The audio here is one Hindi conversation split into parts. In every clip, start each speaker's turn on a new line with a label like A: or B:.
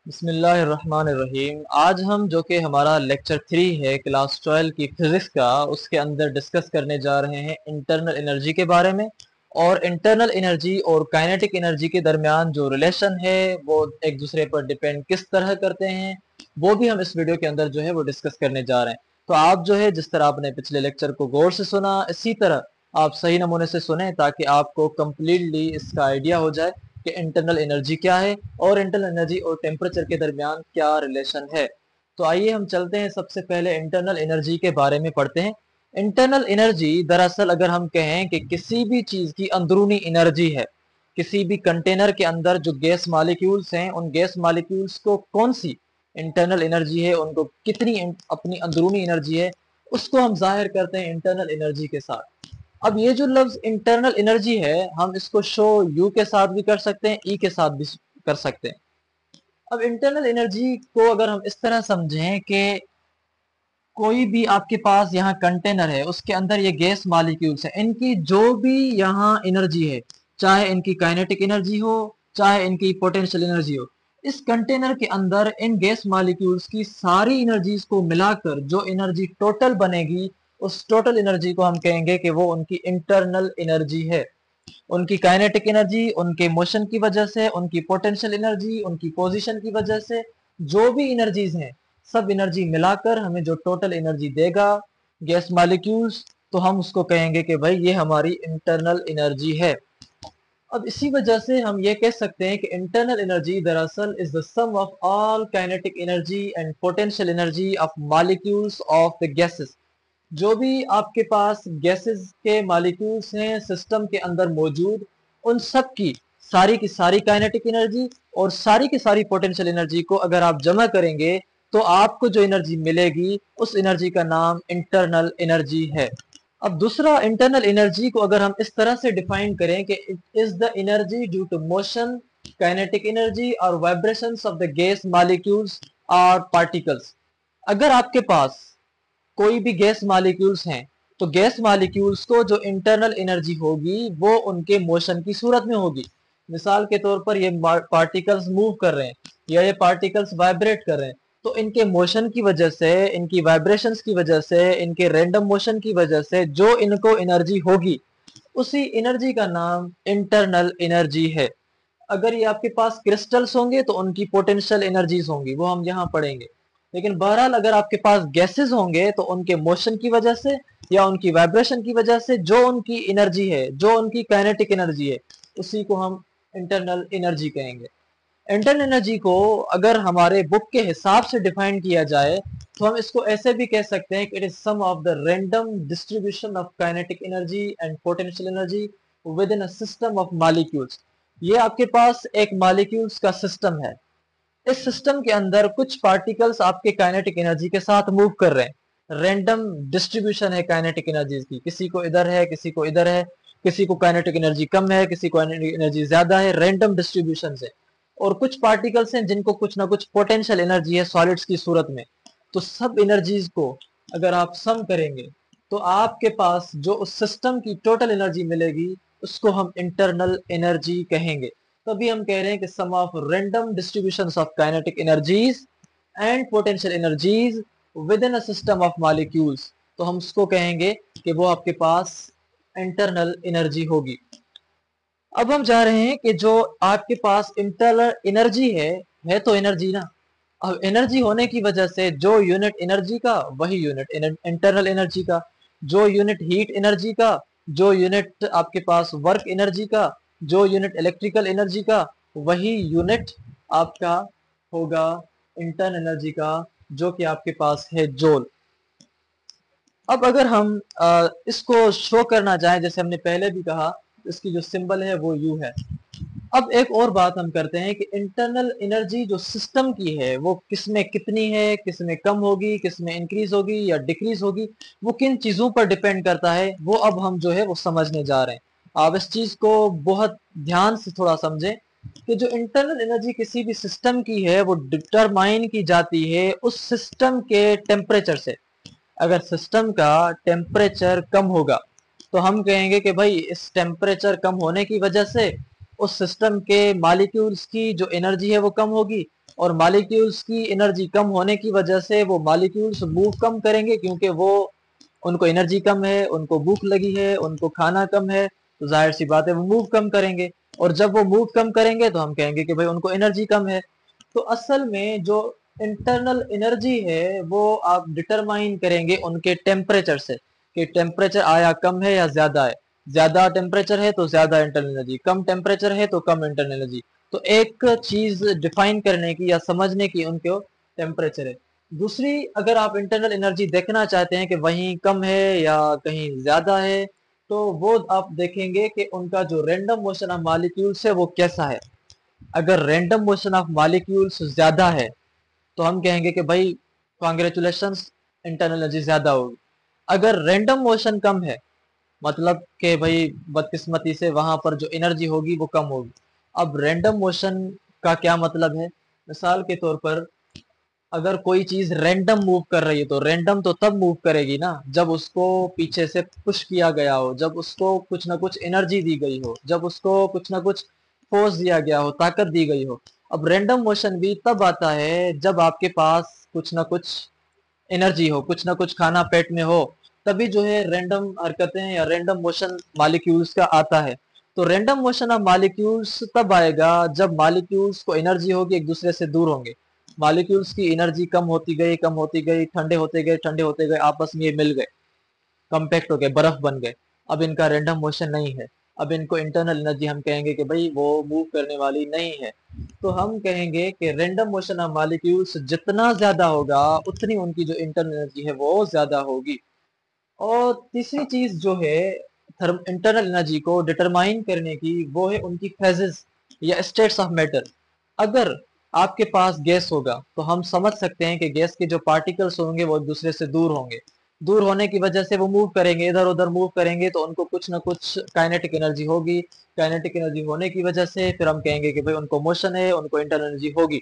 A: बिस्मिल्लाहिर्रहमानिर्रहीम। आज हम जो कि हमारा लेक्चर 3 है क्लास 12 की फिजिक्स का, उसके अंदर डिस्कस करने जा रहे हैं इंटरनल एनर्जी के बारे में। और इंटरनल एनर्जी और काइनेटिक एनर्जी के दरमियान जो रिलेशन है वो एक दूसरे पर डिपेंड किस तरह करते हैं, वो भी हम इस वीडियो के अंदर जो है वो डिस्कस करने जा रहे हैं। तो आप जो है जिस तरह आपने पिछले लेक्चर को गौर से सुना, इसी तरह आप सही नमूने से सुने ताकि आपको कम्प्लीटली इसका आइडिया हो जाए कि इंटरनल एनर्जी क्या है और इंटरनल एनर्जी और टेम्परेचर के दरमियान क्या रिलेशन है। तो आइए हम चलते हैं, सबसे पहले इंटरनल एनर्जी के बारे में पढ़ते हैं। इंटरनल एनर्जी दरअसल अगर हम कहें कि किसी भी चीज की अंदरूनी एनर्जी है, किसी भी कंटेनर के अंदर जो गैस मालिक्यूल्स हैं, उन गैस मालिक्यूल्स को कौन सी इंटरनल एनर्जी है, उनको कितनी अपनी अंदरूनी एनर्जी है, उसको हम जाहिर करते हैं इंटरनल एनर्जी के साथ। अब ये जो लफ्ज इंटरनल एनर्जी है, हम इसको शो यू के साथ भी कर सकते हैं, ई के साथ भी कर सकते हैं। अब इंटरनल एनर्जी को अगर हम इस तरह समझें कि कोई भी आपके पास यहाँ कंटेनर है, उसके अंदर ये गैस मॉलिक्यूल्स है, इनकी जो भी यहाँ एनर्जी है, चाहे इनकी काइनेटिक एनर्जी हो, चाहे इनकी पोटेंशियल एनर्जी हो, इस कंटेनर के अंदर इन गैस मॉलिक्यूल्स की सारी एनर्जीज को मिलाकर जो एनर्जी टोटल बनेगी, उस टोटल एनर्जी को हम कहेंगे कि वो उनकी इंटरनल एनर्जी है। उनकी काइनेटिक एनर्जी उनके मोशन की वजह से, उनकी पोटेंशियल एनर्जी उनकी पोजीशन की वजह से, जो भी एनर्जीज हैं, सब एनर्जी मिलाकर हमें जो टोटल एनर्जी देगा गैस मॉलिक्यूल्स, तो हम उसको कहेंगे कि भाई ये हमारी इंटरनल एनर्जी है। अब इसी वजह से हम ये कह सकते हैं कि इंटरनल एनर्जी दरअसल is the sum of all kinetic energy and potential energy of molecules of the gases. जो भी आपके पास गैसेस के मॉलिक्यूल्स हैं सिस्टम के अंदर मौजूद, उन सब की सारी काइनेटिक एनर्जी और सारी की सारी पोटेंशियल एनर्जी को अगर आप जमा करेंगे, तो आपको जो एनर्जी मिलेगी उस एनर्जी का नाम इंटरनल एनर्जी है। अब दूसरा, इंटरनल एनर्जी को अगर हम इस तरह से डिफाइन करें कि it is the energy due to motion, kinetic energy और vibrations of the gas molecules और पार्टिकल्स। अगर आपके पास कोई भी गैस मॉलिक्यूल्स हैं, तो गैस मॉलिक्यूल्स को जो इंटरनल एनर्जी होगी वो उनके मोशन की सूरत में होगी। मिसाल के तौर पर ये पार्टिकल्स मूव कर रहे हैं या ये पार्टिकल्स वाइब्रेट कर रहे हैं, तो इनके मोशन की वजह से, इनकी वाइब्रेशंस की वजह से, इनके रैंडम मोशन की वजह से जो इनको एनर्जी होगी, उसी एनर्जी का नाम इंटरनल एनर्जी है। अगर ये आपके पास क्रिस्टल्स होंगे तो उनकी पोटेंशियल एनर्जीज होंगी, वो हम यहाँ पढ़ेंगे। लेकिन बहरहाल अगर आपके पास गैसेस होंगे तो उनके मोशन की वजह से या उनकी वाइब्रेशन की वजह से जो उनकी एनर्जी है, जो उनकी काइनेटिक एनर्जी है, उसी को हम इंटरनल एनर्जी कहेंगे। इंटरनल एनर्जी को अगर हमारे बुक के हिसाब से डिफाइन किया जाए, तो हम इसको ऐसे भी कह सकते हैं कि it is sum of the random distribution of kinetic energy and potential energy within a system of molecules. ये आपके पास एक मॉलिक्यूल्स का सिस्टम है। इस सिस्टम के अंदर कुछ पार्टिकल्स आपके काइनेटिक एनर्जी के साथ मूव कर रहे हैं। रैंडम डिस्ट्रीब्यूशन है काइनेटिक एनर्जीज की, किसी को इधर है, किसी को इधर है, किसी को काइनेटिक एनर्जी कम है, किसी को काइनेटिक एनर्जी ज्यादा है, रैंडम डिस्ट्रीब्यूशन है। और कुछ पार्टिकल्स हैं जिनको कुछ ना कुछ पोटेंशियल एनर्जी है सॉलिड्स की सूरत में। तो सब एनर्जीज को अगर आप सम करेंगे, तो आपके पास जो उस सिस्टम की टोटल एनर्जी मिलेगी, उसको हम इंटरनल एनर्जी कहेंगे। तभी हम कह रहे हैं कि sum of random distribution of kinetic energies and potential energies within a system of molecules, तो हम उसको कहेंगे कि वो आपके पास इंटरनल एनर्जी होगी। अब हम जा रहे हैं कि जो आपके पास इंटरनल एनर्जी है तो एनर्जी ना। अब एनर्जी होने की वजह से जो यूनिट एनर्जी का वही यूनिट इंटरनल एनर्जी का, जो यूनिट हीट एनर्जी का, जो यूनिट आपके पास वर्क एनर्जी का, जो यूनिट इलेक्ट्रिकल एनर्जी का, वही यूनिट आपका होगा इंटरनल एनर्जी का, जो कि आपके पास है जूल। अब अगर हम इसको शो करना चाहें, जैसे हमने पहले भी कहा, इसकी जो सिंबल है वो यू है। अब एक और बात हम करते हैं कि इंटरनल एनर्जी जो सिस्टम की है वो किसमें कितनी है, किसमें कम होगी, किसमें इंक्रीज होगी या डिक्रीज होगी, वो किन चीजों पर डिपेंड करता है, वो अब हम जो है वो समझने जा रहे हैं। आप इस चीज को बहुत ध्यान से थोड़ा समझें कि जो इंटरनल एनर्जी किसी भी सिस्टम की है वो डिटरमाइन की जाती है उस सिस्टम के टेम्परेचर से। अगर सिस्टम का टेम्परेचर कम होगा, तो हम कहेंगे कि भाई इस टेम्परेचर कम होने की वजह से उस सिस्टम के मालिक्यूल्स की जो एनर्जी है वो कम होगी, और मालिक्यूल्स की एनर्जी कम होने की वजह से वो मालिक्यूल्स मूव कम करेंगे, क्योंकि वो उनको एनर्जी कम है, उनको भूख लगी है, उनको खाना कम है, तो जाहिर सी बात है वो मूव कम करेंगे। और जब वो मूव कम करेंगे तो हम कहेंगे कि भाई उनको एनर्जी कम है। तो असल में जो इंटरनल एनर्जी है वो आप डिटरमाइन करेंगे उनके टेम्परेचर से, कि टेम्परेचर आया कम है या ज्यादा है। ज्यादा टेम्परेचर है तो ज्यादा इंटरनल एनर्जी, कम टेम्परेचर है तो कम इंटरनल एनर्जी। तो एक चीज डिफाइन करने की या समझने की उनके टेम्परेचर है। दूसरी, अगर आप इंटरनल एनर्जी देखना चाहते हैं कि वहीं कम है या कहीं ज्यादा है, तो वो आप देखेंगे कि उनका जो रैंडम मोशन ऑफ मॉलिक्यूल्स है वो कैसा है। अगर रैंडम मोशन ऑफ मॉलिक्यूल्स ज्यादा है तो हम कहेंगे कि भाई कॉन्ग्रेचुलेशंस, इंटरनल एनर्जी ज्यादा होगी। अगर रैंडम मोशन कम है, मतलब कि भाई बदकिस्मती से वहां पर जो एनर्जी होगी वो कम होगी। अब रैंडम मोशन का क्या मतलब है? मिसाल के तौर पर, अगर कोई चीज रैंडम मूव कर रही है तो रैंडम तो तब मूव करेगी ना जब उसको पीछे से पुश किया गया हो, जब उसको कुछ ना कुछ एनर्जी दी गई हो, जब उसको कुछ ना कुछ फोर्स दिया गया हो, ताकत दी गई हो। अब रैंडम मोशन भी तब आता है जब आपके पास कुछ ना कुछ एनर्जी हो, कुछ ना कुछ खाना पेट में हो, तभी जो है रैंडम हरकतें या रैंडम मोशन मॉलिक्यूल्स का आता है। तो रैंडम मोशन ऑफ मॉलिक्यूल्स तब आएगा जब मॉलिक्यूल्स को एनर्जी होगी, एक दूसरे से दूर होंगे। मॉलिक्यूल्स की एनर्जी कम होती गई, कम होती गई, ठंडे होते गए, ठंडे होते गए, आपस में ये मिल गए, कम्पैक्ट हो गए, बर्फ बन गए। अब इनका रैंडम मोशन नहीं है। अब इनको इंटरनल एनर्जी हम कहेंगे कि भाई वो मूव करने वाली नहीं है। तो हम कहेंगे कि रैंडम मोशन ऑफ मॉलिक्यूल्स जितना ज्यादा होगा उतनी उनकी जो इंटरनल एनर्जी है वो ज्यादा होगी। और तीसरी चीज जो है थर्म इंटरनल एनर्जी को डिटरमाइन करने की, वो है उनकी फेजेस या स्टेट्स ऑफ मैटर। अगर आपके पास गैस होगा तो हम समझ सकते हैं कि गैस के जो पार्टिकल्स होंगे वो एक दूसरे से दूर होंगे। दूर होने की वजह से वो मूव करेंगे, इधर उधर मूव करेंगे, तो उनको कुछ ना कुछ काइनेटिक एनर्जी होगी। काइनेटिक एनर्जी होने की वजह से फिर हम कहेंगे कि भाई उनको मोशन है, उनको इंटरनल एनर्जी होगी।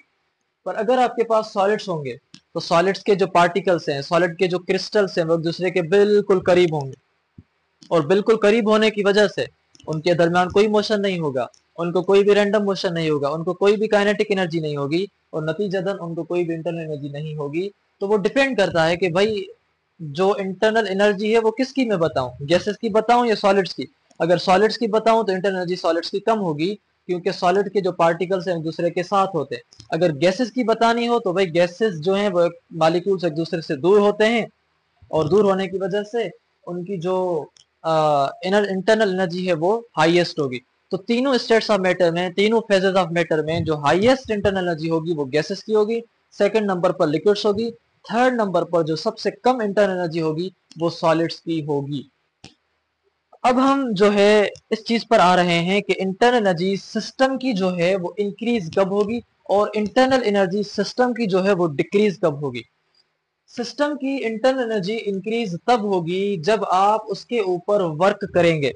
A: पर अगर आपके पास सॉलिड्स होंगे तो सॉलिड्स के जो पार्टिकल्स हैं, सॉलिड के जो क्रिस्टल्स हैं, वो एक दूसरे के बिल्कुल करीब होंगे, और बिल्कुल करीब होने की वजह से उनके दरमियान कोई मोशन नहीं होगा, उनको कोई भी रैंडम मोशन नहीं होगा, उनको कोई भी काइनेटिक एनर्जी नहीं होगी, और नतीजतन उनको कोई भी इंटरनल एनर्जी नहीं होगी। तो वो डिपेंड करता है कि भाई जो इंटरनल एनर्जी है वो किसकी मैं बताऊं, गैसेस की बताऊं या सॉलिड्स की। अगर सॉलिड्स की बताऊं तो इंटरनल एनर्जी सॉलिड्स की कम होगी, क्योंकि सॉलिड के जो पार्टिकल्स हैं एक दूसरे के साथ होते हैं। अगर गैसेस की बतानी हो तो भाई गैसेस जो हैं वो मालिक्यूल्स एक दूसरे से दूर होते हैं, और दूर होने की वजह से उनकी जो इंटरनल एनर्जी है वो हाईएस्ट होगी। तो तीनों स्टेट्स ऑफ मैटर में, तीनों फेजेस ऑफ मैटर में जो हाईएस्ट इंटरनल एनर्जी होगी वो गैसेस की होगी, सेकंड नंबर पर लिक्विड्स होगी, थर्ड नंबर पर जो सबसे कम इंटरनल एनर्जी होगी वो सॉलिड्स की होगी। अब हम जो है इस चीज पर आ रहे हैं कि इंटरनल एनर्जी सिस्टम की जो है वो इंक्रीज कब होगी, और इंटरनल एनर्जी सिस्टम की जो है वो डिक्रीज कब होगी। सिस्टम की इंटरनल एनर्जी इंक्रीज तब होगी जब आप उसके ऊपर वर्क करेंगे।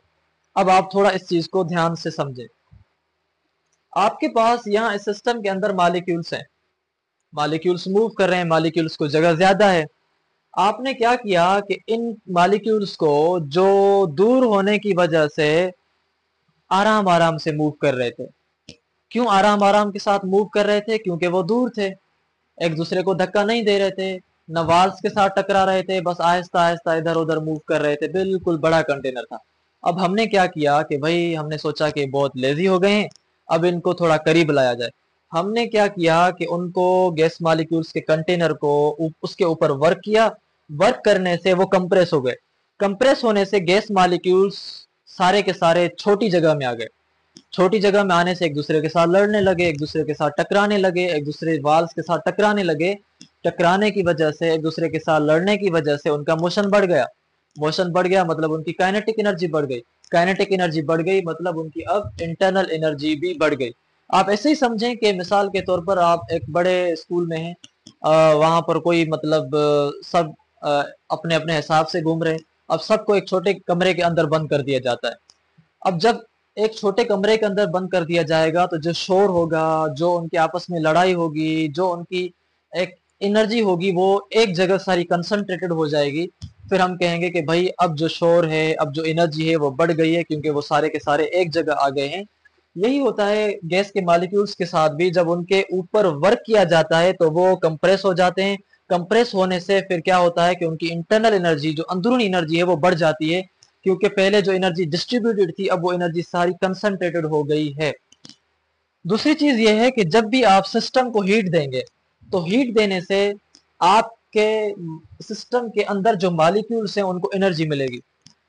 A: अब आप थोड़ा इस चीज को ध्यान से समझें। आपके पास यहाँ इस सिस्टम के अंदर मॉलिक्यूल्स हैं, मॉलिक्यूल्स मूव कर रहे हैं, मॉलिक्यूल्स को जगह ज्यादा है। आपने क्या किया कि इन मॉलिक्यूल्स को जो दूर होने की वजह से आराम आराम से मूव कर रहे थे। क्यों आराम आराम के साथ मूव कर रहे थे? क्योंकि वो दूर थे, एक दूसरे को धक्का नहीं दे रहे थे, न वाल्स के साथ टकरा रहे थे, बस आहिस्ता आहिस्ता इधर उधर मूव कर रहे थे, बिल्कुल बड़ा कंटेनर था। अब हमने क्या किया कि भाई हमने सोचा कि बहुत लेजी हो गए हैं, अब इनको थोड़ा करीब लाया जाए। हमने क्या किया कि उनको गैस मॉलिक्यूल्स के कंटेनर को उसके ऊपर वर्क किया। वर्क करने से वो कंप्रेस हो गए। कंप्रेस होने से गैस मॉलिक्यूल्स सारे के सारे छोटी जगह में आ गए। छोटी जगह में आने से एक दूसरे के साथ लड़ने लगे, एक दूसरे के साथ टकराने लगे, एक दूसरे वाल्स के साथ टकराने लगे। टकराने की वजह से, एक दूसरे के साथ लड़ने की वजह से उनका मोशन बढ़ गया। मोशन बढ़ गया मतलब उनकी काइनेटिक एनर्जी बढ़ गई। काइनेटिक एनर्जी बढ़ गई मतलब उनकी अब इंटरनल एनर्जी भी बढ़ गई। आप ऐसे ही समझें कि मिसाल के तौर पर आप एक बड़े स्कूल में हैं, वहां पर कोई मतलब सब अपने अपने हिसाब से घूम रहे हैं। अब सबको एक छोटे कमरे के अंदर बंद कर दिया जाता है। अब जब एक छोटे कमरे के अंदर बंद कर दिया जाएगा तो जो शोर होगा, जो उनके आपस में लड़ाई होगी, जो उनकी एक एनर्जी होगी वो एक जगह सारी कंसंट्रेटेड हो जाएगी। फिर हम कहेंगे कि भाई अब जो शोर है, अब जो एनर्जी है वो बढ़ गई है, क्योंकि वो सारे के सारे एक जगह आ गए हैं। यही होता है गैस के मॉलिक्यूल्स के साथ भी, जब उनके ऊपर वर्क किया जाता है तो वो कंप्रेस हो जाते हैं। कंप्रेस होने से फिर क्या होता है कि उनकी इंटरनल एनर्जी, जो अंदरूनी एनर्जी है, वो बढ़ जाती है, क्योंकि पहले जो एनर्जी डिस्ट्रीब्यूटेड थी अब वो एनर्जी सारी कंसंट्रेटेड हो गई है। दूसरी चीज ये है कि जब भी आप सिस्टम को हीट देंगे तो हीट देने से आपके सिस्टम के अंदर जो मॉलिक्यूल्स हैं उनको एनर्जी मिलेगी।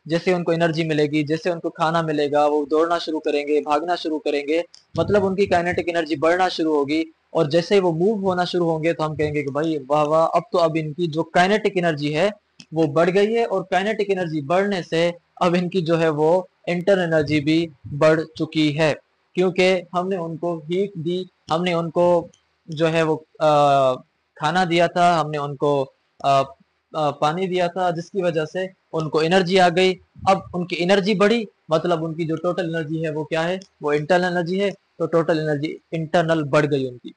A: जैसे उनको एनर्जी मिलेगी, जैसे उनको खाना मिलेगा, वो दौड़ना शुरू करेंगे, भागना शुरू करेंगे, मतलब उनकी काइनेटिक एनर्जी बढ़ना शुरू होगी। और जैसे ही वो मूव होना शुरू होंगे तो हम कहेंगे कि भाई वाह वाह, अब इनकी जो काइनेटिक एनर्जी है वो बढ़ गई है। और काइनेटिक एनर्जी बढ़ने से अब इनकी जो है वो इंटरनल एनर्जी भी बढ़ चुकी है, क्योंकि हमने उनको हीट दी, हमने उनको जो है वो खाना दिया था, हमने उनको पानी दिया था, जिसकी वजह से उनको एनर्जी आ गई। अब उनकी एनर्जी बढ़ी, मतलब उनकी जो टोटल एनर्जी है वो क्या है, वो इंटरनल एनर्जी है, तो टोटल एनर्जी इंटरनल बढ़ गई उनकी।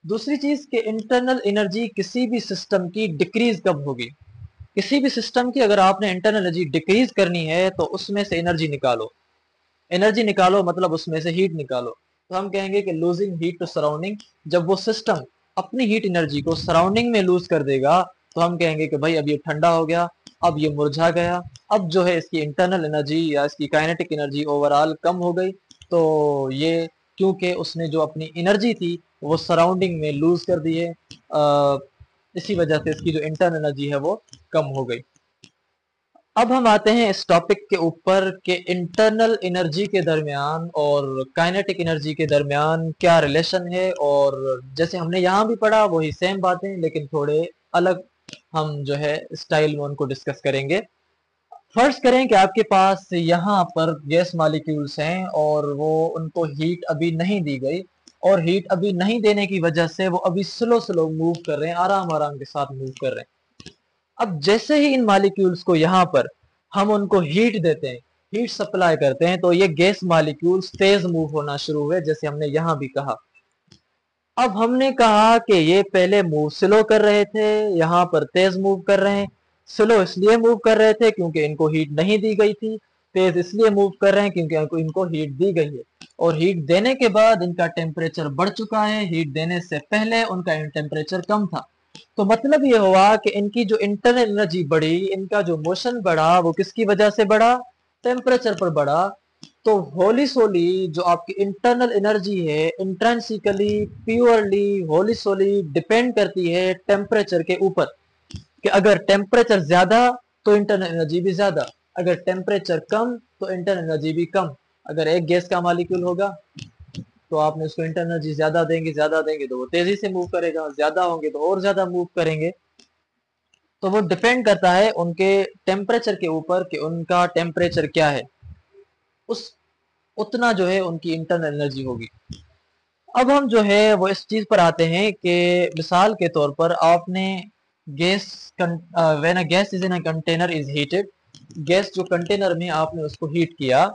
A: दूसरी चीज कि इंटरनल एनर्जी किसी भी सिस्टम की डिक्रीज कब होगी। किसी भी सिस्टम की अगर आपने इंटरनल एनर्जी डिक्रीज करनी है तो उसमें से एनर्जी निकालो। एनर्जी निकालो मतलब उसमें से हीट निकालो। तो हम कहेंगे कि लूजिंग हीट टू सराउंडिंग, जब वो सिस्टम अपनी हीट एनर्जी को सराउंडिंग में लूज कर देगा तो हम कहेंगे कि भाई अब ये ठंडा हो गया, अब ये मुरझा गया, अब जो है इसकी इंटरनल एनर्जी या इसकी काइनेटिक एनर्जी ओवरऑल कम हो गई। तो ये क्योंकि उसने जो अपनी एनर्जी थी वो सराउंडिंग में लूज कर दी है, इसी वजह से इसकी जो इंटरनल एनर्जी है वो कम हो गई। अब हम आते हैं इस टॉपिक के ऊपर कि इंटरनल एनर्जी के दरमियान और काइनेटिक एनर्जी के दरमियान क्या रिलेशन है। और जैसे हमने यहाँ भी पढ़ा वही सेम बातें, लेकिन थोड़े अलग हम जो है स्टाइल में उनको डिस्कस करेंगे। फर्ज करें कि आपके पास यहाँ पर गैस मॉलिक्यूल्स हैं और वो उनको हीट अभी नहीं दी गई, और हीट अभी नहीं देने की वजह से वो अभी स्लो स्लो मूव कर रहे हैं, आराम आराम के साथ मूव कर रहे हैं। अब जैसे ही इन मॉलिक्यूल्स को यहाँ पर हम उनको हीट देते हैं, हीट सप्लाई करते हैं, तो ये गैस मॉलिक्यूल्स तेज मूव होना शुरू हुए, जैसे हमने यहाँ भी कहा। अब हमने कहा कि ये पहले मूव स्लो कर रहे थे, यहाँ पर तेज मूव कर रहे हैं। स्लो इसलिए मूव कर रहे थे क्योंकि इनको हीट नहीं दी गई थी, तेज इसलिए मूव कर रहे हैं क्योंकि इनको हीट दी गई है। और हीट देने के बाद इनका टेम्परेचर बढ़ चुका है, हीट देने से पहले उनका टेम्परेचर कम था। तो मतलब ये हुआ कि इनकी जो इंटरनल एनर्जी बढ़ी, इनका जो मोशन बढ़ा, वो किसकी वजह से बढ़ा, टेम्परेचर पर बढ़ा। तो होली सोली जो आपकी इंटरनल एनर्जी है, इंट्रिंसिकली प्योरली होली सोली डिपेंड करती है टेम्परेचर के ऊपर, कि अगर टेम्परेचर ज्यादा तो इंटरनल एनर्जी भी ज्यादा, अगर टेम्परेचर कम तो इंटरनल एनर्जी भी कम। अगर एक गैस का मॉलिक्यूल होगा तो आपने उसको इंटरनल एनर्जी ज्यादा देंगे तो वो तेजी से मूव करेगा, ज्यादा होंगे तो और ज्यादा मूव करेंगे। तो वो डिपेंड करता है उनके टेम्परेचर के ऊपर कि उनका टेम्परेचर क्या है, उस उतना जो है उनकी इंटरनल एनर्जी होगी। अब हम जो है वो इस चीज पर आते हैं कि मिसाल के तौर पर आपने gas, when a gas is in a container is heated, gas जो कंटेनर में आपने उसको हीट किया,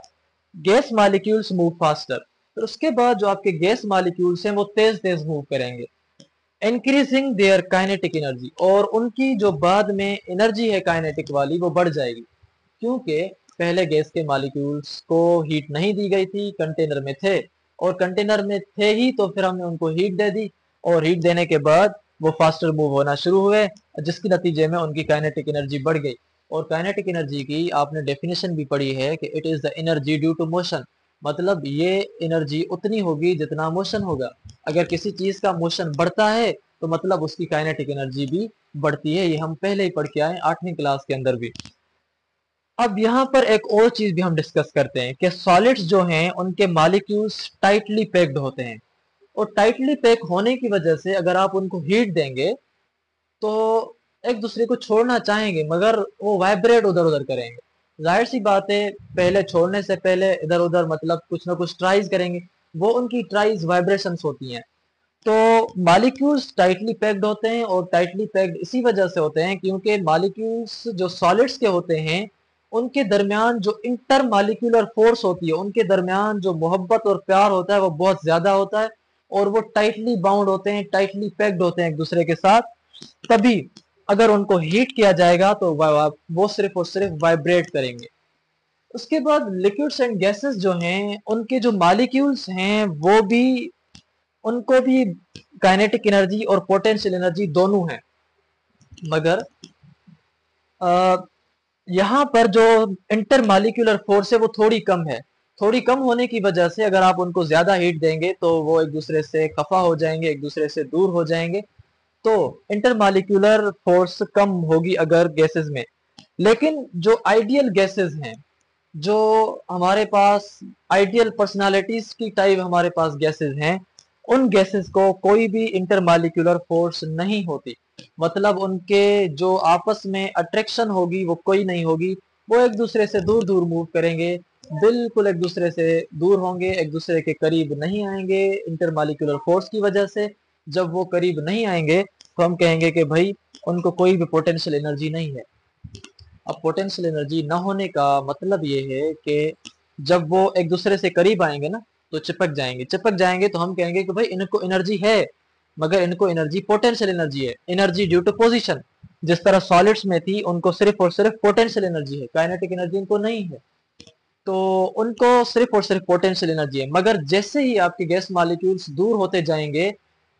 A: गैस मॉलिक्यूल्स मूव फास्टर। फिर उसके बाद जो आपके गैस मॉलिक्यूल्स हैं वो तेज तेज मूव करेंगे, इंक्रीजिंग देयर काइनेटिक एनर्जी, और उनकी जो बाद में एनर्जी है काइनेटिक वाली वो बढ़ जाएगी, क्योंकि पहले गैस के मॉलिक्यूल्स को हीट नहीं दी गई थी, कंटेनर में थे, और कंटेनर में थे ही तो फिर हमने उनको हीट दे दी, और हीट देने के बाद वो फास्टर मूव होना शुरू हुए, जिसके नतीजे में उनकी काइनेटिक एनर्जी बढ़ गई। और काइनेटिक एनर्जी की आपने डेफिनेशन भी पढ़ी है कि it is the energy due to motion, मतलब ये एनर्जी उतनी होगी जितना मोशन होगा। अगर किसी चीज का मोशन बढ़ता है तो मतलब उसकी काइनेटिक एनर्जी भी बढ़ती है, ये हम पहले ही पढ़ के आए 8वीं क्लास के अंदर भी। अब यहाँ पर एक और चीज भी हम डिस्कस करते हैं कि सॉलिड्स जो हैं उनके मॉलिक्यूल्स टाइटली पैक्ड होते हैं, और टाइटली पैक होने की वजह से अगर आप उनको हीट देंगे तो एक दूसरे को छोड़ना चाहेंगे मगर वो वाइब्रेट उधर उधर करेंगे। जाहिर सी बात है, पहले छोड़ने से पहले इधर उधर मतलब कुछ ना कुछ ट्राइज करेंगे, वो उनकी ट्राइज वाइब्रेशंस होती हैं। तो मॉलिक्यूल्स टाइटली पैक्ड होते हैं, और टाइटली पैक्ड इसी वजह से होते हैं क्योंकि मॉलिक्यूल्स जो सॉलिड्स के होते हैं उनके दरमियान जो इंटर मॉलिक्यूलर फोर्स होती है, उनके दरमियान जो मोहब्बत और प्यार होता है वो बहुत ज्यादा होता है, और वो टाइटली बाउंड होते हैं, टाइटली पैक्ड होते हैं एक दूसरे के साथ। तभी अगर उनको हीट किया जाएगा तो वो सिर्फ और सिर्फ वाइब्रेट करेंगे। उसके बाद लिक्विड्स एंड गैसेस जो हैं उनके जो मॉलिक्यूल्स हैं वो भी, उनको भी काइनेटिक एनर्जी और पोटेंशियल एनर्जी दोनों है। मगर यहाँ पर जो इंटर मॉलिक्यूलर फोर्स है वो थोड़ी कम है। थोड़ी कम होने की वजह से अगर आप उनको ज्यादा हीट देंगे तो वो एक दूसरे से खफा हो जाएंगे, एक दूसरे से दूर हो जाएंगे। तो इंटरमॉलिक्यूलर फोर्स कम होगी अगर गैसेस में। लेकिन जो आइडियल गैसेस हैं, जो हमारे पास आइडियल पर्सनालिटीज की टाइप हमारे पास गैसेस हैं, उन गैसेस को कोई भी इंटरमॉलिक्यूलर फोर्स नहीं होती। मतलब उनके जो आपस में अट्रैक्शन होगी वो कोई नहीं होगी। वो एक दूसरे से दूर दूर मूव करेंगे, बिल्कुल एक दूसरे से दूर होंगे, एक दूसरे के करीब नहीं आएंगे इंटरमॉलिक्यूलर फोर्स की वजह से। जब वो करीब नहीं आएंगे तो हम कहेंगे कि भाई उनको कोई भी पोटेंशियल एनर्जी नहीं है। अब पोटेंशियल एनर्जी न होने का मतलब ये है कि जब वो एक दूसरे से करीब आएंगे ना तो चिपक जाएंगे। चिपक जाएंगे तो हम कहेंगे कि भाई इनको एनर्जी है, मगर इनको एनर्जी पोटेंशियल एनर्जी है, एनर्जी ड्यू टू पोजीशन। जिस तरह सॉलिड्स में थी उनको सिर्फ और सिर्फ पोटेंशियल एनर्जी है, काइनेटिक एनर्जी इनको नहीं है। तो उनको सिर्फ और सिर्फ पोटेंशियल एनर्जी है। मगर जैसे ही आपके गैस मॉलिक्यूल्स दूर होते जाएंगे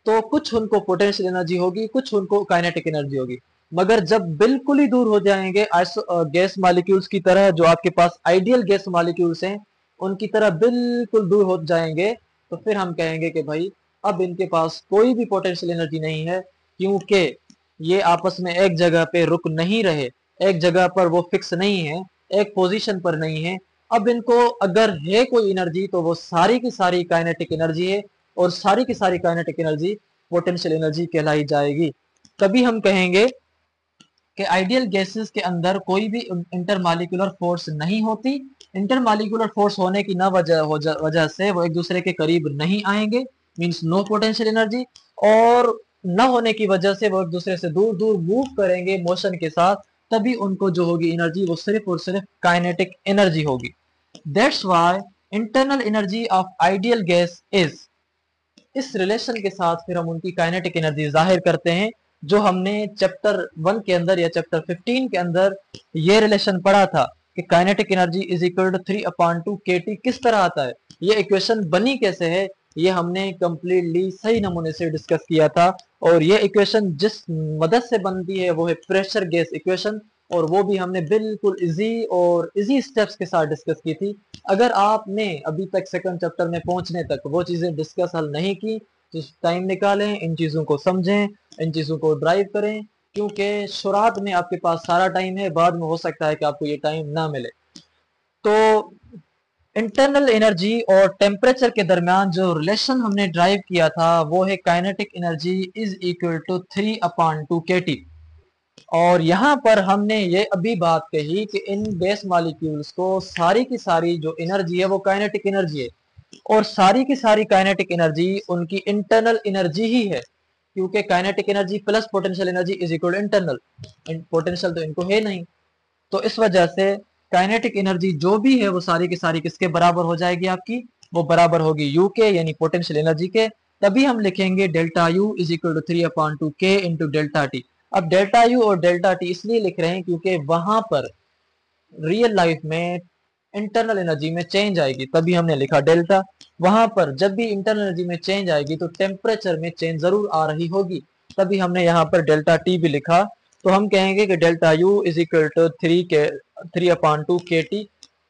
A: तो कुछ उनको पोटेंशियल एनर्जी होगी, कुछ उनको काइनेटिक एनर्जी होगी। मगर जब बिल्कुल ही दूर हो जाएंगे गैस मॉलिक्यूल्स की तरह, जो आपके पास आइडियल गैस मॉलिक्यूल्स हैं उनकी तरह बिल्कुल दूर हो जाएंगे, तो फिर हम कहेंगे कि भाई अब इनके पास कोई भी पोटेंशियल एनर्जी नहीं है, क्योंकि ये आपस में एक जगह पे रुक नहीं रहे, एक जगह पर वो फिक्स नहीं है, एक पोजीशन पर नहीं है। अब इनको अगर है कोई एनर्जी तो वो सारी की सारी काइनेटिक एनर्जी है, और सारी की सारी काइनेटिक एनर्जी पोटेंशियल एनर्जी कहलाई जाएगी। तभी हम कहेंगे कि आइडियल गैसेस के अंदर कोई भी इंटरमॉलिक्यूलर फोर्स नहीं होती। इंटरमॉलिक्यूलर फोर्स होने की वजह से वो एक दूसरे के करीब नहीं आएंगे, मींस नो पोटेंशियल एनर्जी। और न होने की वजह से वो एक दूसरे से दूर दूर मूव करेंगे मोशन के साथ, तभी उनको जो होगी एनर्जी वो सिर्फ और सिर्फ काइनेटिक एनर्जी होगी। That's why internal energy of ideal gas is, इस रिलेशन के साथ फिर हम उनकी काइनेटिक एनर्जी जाहिर करते हैं, जो हमने चैप्टर 1 के अंदर या चैप्टर 15 के अंदर ये रिलेशन पढ़ा था कि kinetic energy is equal to 3/2 kT किस तरह आता है, ये इक्वेशन बनी कैसे है, ये हमने कंप्लीटली सही नमूने से डिस्कस किया था। और ये इक्वेशन जिस मदद से बनती है वो है प्रेशर गैस इक्वेशन, और वो भी हमने बिल्कुल इजी स्टेप्स के साथ डिस्कस की थी। अगर आपने अभी तक सेकंड चैप्टर में पहुंचने तक वो चीजें डिस्कस हल नहीं की तो टाइम निकालें, इन चीजों को समझें, इन चीजों को ड्राइव करें, क्योंकि शुरुआत में आपके पास सारा टाइम है, बाद में हो सकता है कि आपको ये टाइम ना मिले। तो इंटरनल एनर्जी और टेम्परेचर के दरमियान जो रिलेशन हमने ड्राइव किया था वो है kinetic energy is equal to 3/2 kT। और यहाँ पर हमने ये अभी बात कही कि इन गैस मॉलिक्यूल्स को सारी की सारी जो एनर्जी है वो काइनेटिक एनर्जी है, और सारी की सारी काइनेटिक एनर्जी उनकी इंटरनल एनर्जी ही है, क्योंकि kinetic energy plus potential energy is equal internal, potential तो इनको है नहीं। तो इस वजह से काइनेटिक एनर्जी जो भी है वो सारी की सारी किसके बराबर हो जाएगी आपकी, वो बराबर होगी यू के, यानी पोटेंशियल एनर्जी के। तभी हम लिखेंगे delta U is equal to 3/2 k into delta T. अब डेल्टा यू और डेल्टा टी इसलिए लिख रहे हैं क्योंकि वहां पर रियल लाइफ में इंटरनल एनर्जी में चेंज आएगी, तभी हमने लिखा डेल्टा। वहां पर जब भी इंटरनल एनर्जी में चेंज आएगी तो टेम्परेचर में चेंज जरूर आ रही होगी, तभी हमने यहाँ पर डेल्टा टी भी लिखा। तो हम कहेंगे कि delta U is equal to 3/2 kT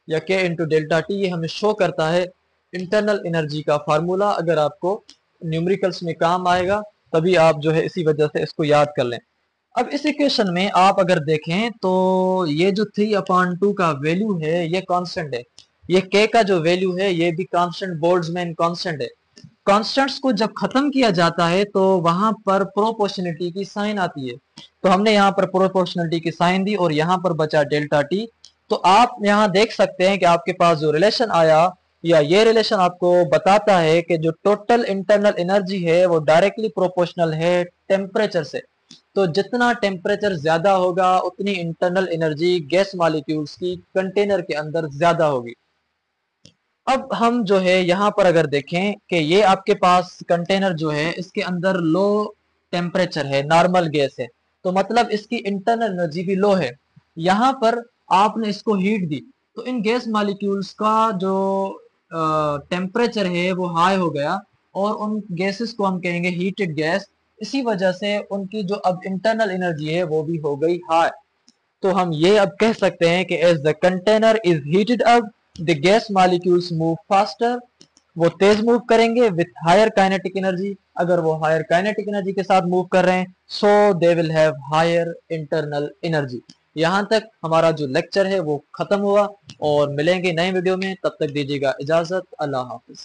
A: या k इंटू डेल्टा टी। ये हमें शो करता है इंटरनल एनर्जी का फार्मूला। अगर आपको न्यूमेरिकल्स में काम आएगा तभी आप जो है इसी वजह से इसको याद कर लें। अब इस इक्वेशन में आप अगर देखें तो ये जो 3/2 का वैल्यू है ये कांस्टेंट है, ये k का जो वैल्यू है ये भी कांस्टेंट, बोल्ट्जमैन कांस्टेंट है। कांस्टेंट्स को जब खत्म किया जाता है तो वहां पर प्रोपोर्शनलिटी की साइन आती है, तो हमने यहाँ पर प्रोपोर्शनलिटी की साइन दी और यहाँ पर बचा डेल्टा टी। तो आप यहाँ देख सकते हैं कि आपके पास जो रिलेशन आया, या ये रिलेशन आपको बताता है कि जो टोटल इंटरनल एनर्जी है वो डायरेक्टली प्रोपोर्शनल है टेम्परेचर से। तो जितना टेम्परेचर ज्यादा होगा उतनी इंटरनल एनर्जी गैस मॉलिक्यूल्स की कंटेनर के अंदर ज्यादा होगी। अब हम जो है यहाँ पर अगर देखें कि ये आपके पास कंटेनर जो है इसके अंदर लो टेम्परेचर है, नॉर्मल गैस है, तो मतलब इसकी इंटरनल एनर्जी भी लो है। यहाँ पर आपने इसको हीट दी तो इन गैस मॉलिक्यूल्स का जो टेम्परेचर है वो हाई हो गया और उन गैसेस को हम कहेंगे हीटेड गैस। इसी वजह से उनकी जो अब इंटरनल एनर्जी है वो भी हो गई हाई। तो हम ये अब कह सकते हैं कि as the container is heated up the gas molecules move faster, वो तेज मूव करेंगे विथ हायर काइनेटिक एनर्जी। अगर वो हायर काइनेटिक एनर्जी के साथ मूव कर रहे हैं so they will have higher internal energy. यहाँ तक हमारा जो लेक्चर है वो खत्म हुआ और मिलेंगे नए वीडियो में, तब तक दीजिएगा इजाजत। अल्लाह हाफिज।